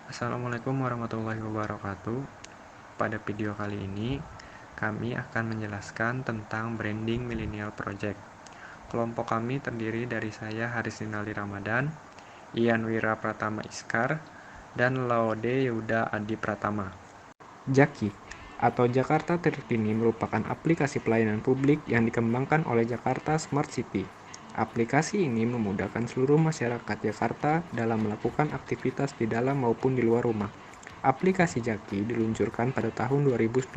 Assalamualaikum warahmatullahi wabarakatuh. Pada video kali ini, kami akan menjelaskan tentang branding Millennial Project. Kelompok kami terdiri dari saya, Haris Rinaldi Ramadan, Ian Wira Pratama Iskar, dan Laude Yuda Adi Pratama. Jaki atau Jakarta Terkini merupakan aplikasi pelayanan publik yang dikembangkan oleh Jakarta Smart City. Aplikasi ini memudahkan seluruh masyarakat Jakarta dalam melakukan aktivitas di dalam maupun di luar rumah. Aplikasi Jaki diluncurkan pada tahun 2019.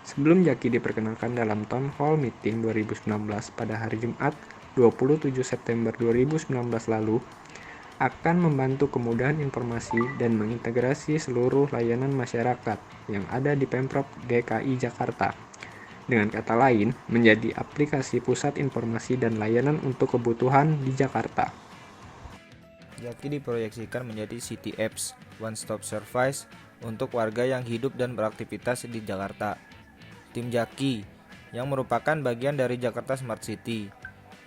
Sebelum Jaki diperkenalkan dalam Town Hall Meeting 2019 pada hari Jumat 27 September 2019 lalu, akan membantu kemudahan informasi dan mengintegrasi seluruh layanan masyarakat yang ada di Pemprov DKI Jakarta. Dengan kata lain, menjadi aplikasi pusat informasi dan layanan untuk kebutuhan di Jakarta. Jaki diproyeksikan menjadi City Apps, One Stop Service untuk warga yang hidup dan beraktivitas di Jakarta. Tim Jaki, yang merupakan bagian dari Jakarta Smart City,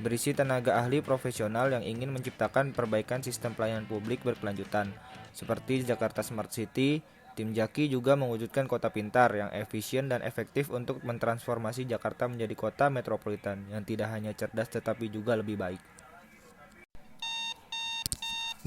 berisi tenaga ahli profesional yang ingin menciptakan perbaikan sistem pelayanan publik berkelanjutan. Seperti Jakarta Smart City, tim Jaki juga mewujudkan kota pintar yang efisien dan efektif untuk mentransformasi Jakarta menjadi kota metropolitan yang tidak hanya cerdas tetapi juga lebih baik.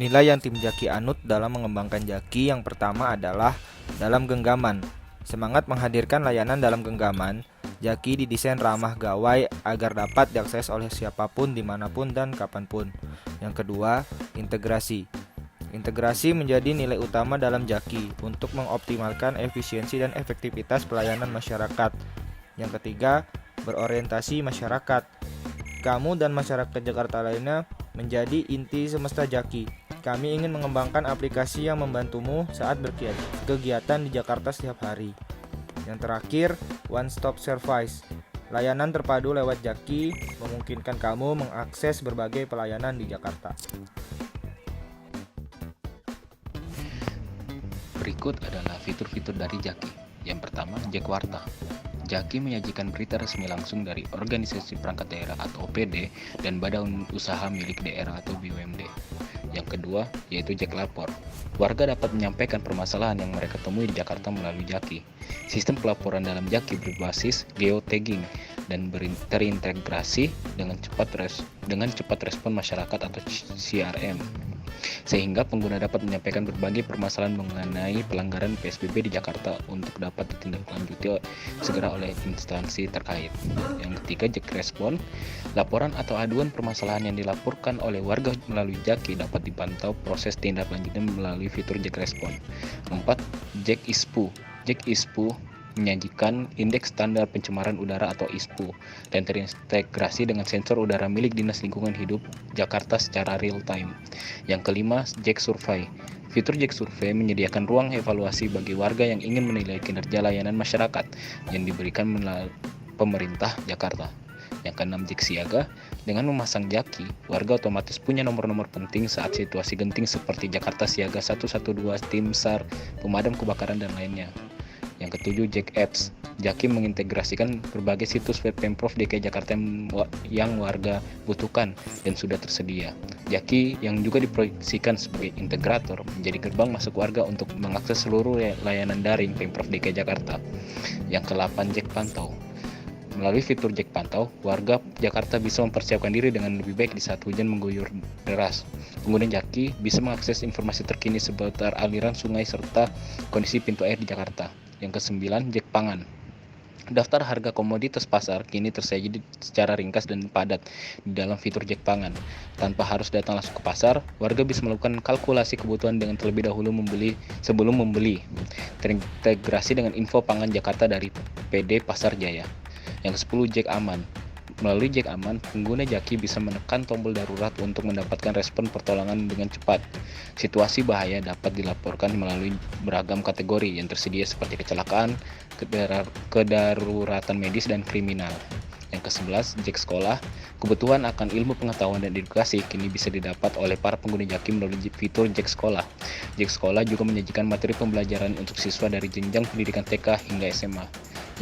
Nilai yang tim Jaki anut dalam mengembangkan Jaki yang pertama adalah dalam genggaman. Semangat menghadirkan layanan dalam genggaman, Jaki didesain ramah gawai agar dapat diakses oleh siapapun, dimanapun, dan kapanpun. Yang kedua, integrasi. Integrasi menjadi nilai utama dalam Jaki untuk mengoptimalkan efisiensi dan efektivitas pelayanan masyarakat. Yang ketiga, berorientasi masyarakat. Kamu dan masyarakat Jakarta lainnya menjadi inti semesta Jaki. Kami ingin mengembangkan aplikasi yang membantumu saat berkegiatan di Jakarta setiap hari. Yang terakhir, One Stop Service. Layanan terpadu lewat Jaki memungkinkan kamu mengakses berbagai pelayanan di Jakarta. Berikut adalah fitur-fitur dari Jaki. Yang pertama, Jakwarta. Jaki menyajikan berita resmi langsung dari organisasi perangkat daerah atau OPD dan badan usaha milik daerah atau BUMD. Yang kedua, yaitu Jak Lapor. Warga dapat menyampaikan permasalahan yang mereka temui di Jakarta melalui Jaki. Sistem pelaporan dalam Jaki berbasis geotagging dan terintegrasi dengan cepat respon masyarakat atau CRM. Sehingga pengguna dapat menyampaikan berbagai permasalahan mengenai pelanggaran PSBB di Jakarta untuk dapat ditindaklanjuti segera oleh instansi terkait. Yang ketiga, Jak Respon. Laporan atau aduan permasalahan yang dilaporkan oleh warga melalui Jaki dapat dipantau proses tindak lanjutnya melalui fitur Jak Respon. 4. Jak ISPU. Jak ISPU menyajikan indeks standar pencemaran udara atau ISPU dan terintegrasi dengan sensor udara milik Dinas Lingkungan Hidup Jakarta secara real time. Yang kelima, Jak Survey. Fitur Jak Survey menyediakan ruang evaluasi bagi warga yang ingin menilai kinerja layanan masyarakat yang diberikan melalui pemerintah Jakarta. Yang keenam, Jak Siaga. Dengan memasang Jaki, warga otomatis punya nomor-nomor penting saat situasi genting seperti Jakarta Siaga 112, Tim SAR, pemadam kebakaran, dan lainnya. Yang ketujuh, Jak Apps. Jaki mengintegrasikan berbagai situs web Pemprov DKI Jakarta yang warga butuhkan dan sudah tersedia. Jaki yang juga diproyeksikan sebagai integrator menjadi gerbang masuk warga untuk mengakses seluruh layanan daring Pemprov DKI Jakarta. Yang ke-8, Jak Pantau. Melalui fitur Jak Pantau, warga Jakarta bisa mempersiapkan diri dengan lebih baik di saat hujan mengguyur deras. Pengguna Jaki bisa mengakses informasi terkini seputar aliran sungai serta kondisi pintu air di Jakarta. Yang ke-9, Jak Pangan. Daftar harga komoditas pasar kini tersaji secara ringkas dan padat di dalam fitur Jak Pangan. Tanpa harus datang langsung ke pasar, warga bisa melakukan kalkulasi kebutuhan dengan terlebih dahulu sebelum membeli. Terintegrasi dengan info pangan Jakarta dari PD Pasar Jaya. Yang ke-10, Jak Aman. Melalui Jak Aman, pengguna Jaki bisa menekan tombol darurat untuk mendapatkan respon pertolongan dengan cepat. Situasi bahaya dapat dilaporkan melalui beragam kategori yang tersedia seperti kecelakaan, kedaruratan medis, dan kriminal. Yang ke-11, Jak Sekolah. Kebutuhan akan ilmu pengetahuan dan edukasi kini bisa didapat oleh para pengguna Jaki melalui fitur Jak Sekolah. Jak Sekolah juga menyajikan materi pembelajaran untuk siswa dari jenjang pendidikan TK hingga SMA.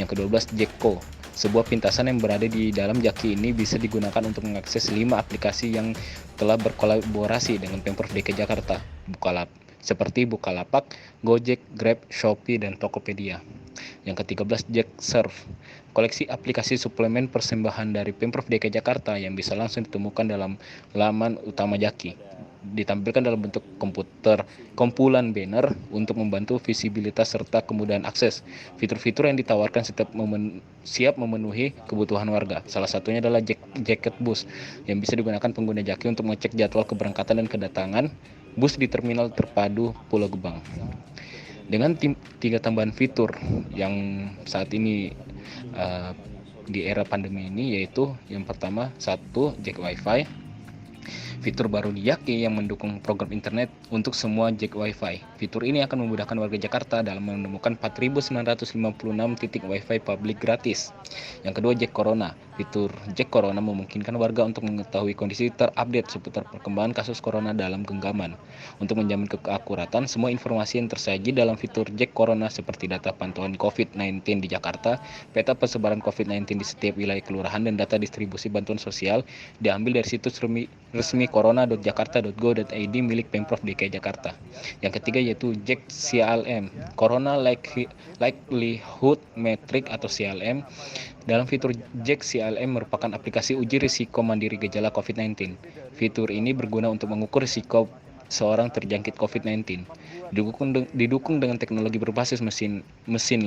Yang ke-12, Jakko. Sebuah pintasan yang berada di dalam Jaki ini bisa digunakan untuk mengakses 5 aplikasi yang telah berkolaborasi dengan Pemprov DKI Jakarta. Bukalapak, seperti Bukalapak, Gojek, Grab, Shopee, dan Tokopedia. Yang ke-13, Jack Serve, koleksi aplikasi suplemen persembahan dari Pemprov DKI Jakarta yang bisa langsung ditemukan dalam laman utama Jaki. Ditampilkan dalam bentuk kumpulan banner untuk membantu visibilitas serta kemudahan akses. Fitur-fitur yang ditawarkan siap memenuhi kebutuhan warga. Salah satunya adalah Jacket Bus yang bisa digunakan pengguna Jaki untuk mengecek jadwal keberangkatan dan kedatangan bus di terminal terpadu Pulau Gebang. Dengan 3 tambahan fitur yang saat ini di era pandemi ini, yaitu yang pertama, 1, Jack Wi-Fi. Fitur baru di Jaki yang mendukung program internet untuk semua Jack Wi-Fi. Fitur ini akan memudahkan warga Jakarta dalam menemukan 4.956 titik Wi-Fi publik gratis. Yang kedua, Jack Corona. Fitur Jack Corona memungkinkan warga untuk mengetahui kondisi terupdate seputar perkembangan kasus corona dalam genggaman. Untuk menjamin keakuratan, semua informasi yang tersaji dalam fitur Jack Corona seperti data pantauan COVID-19 di Jakarta, peta persebaran COVID-19 di setiap wilayah kelurahan, dan data distribusi bantuan sosial diambil dari situs resmi corona.jakarta.go.id milik Pemprov DKI Jakarta. Yang ketiga yaitu Jack CLM, Corona Likelihood Metric atau CLM. Dalam fitur Jack CLM merupakan aplikasi uji risiko mandiri gejala COVID-19. Fitur ini berguna untuk mengukur risiko seorang terjangkit COVID-19. Didukung dengan teknologi berbasis mesin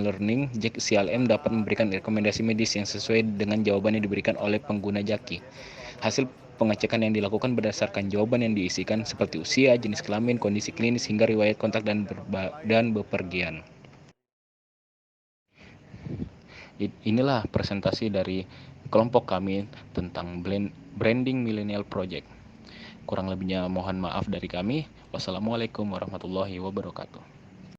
learning, Jack CLM dapat memberikan rekomendasi medis yang sesuai dengan jawaban yang diberikan oleh pengguna Jaki. Hasil pengecekan yang dilakukan berdasarkan jawaban yang diisikan seperti usia, jenis kelamin, kondisi klinis, hingga riwayat kontak dan bepergian. Inilah presentasi dari kelompok kami tentang branding millennial project. Kurang lebihnya mohon maaf dari kami. Wassalamualaikum warahmatullahi wabarakatuh.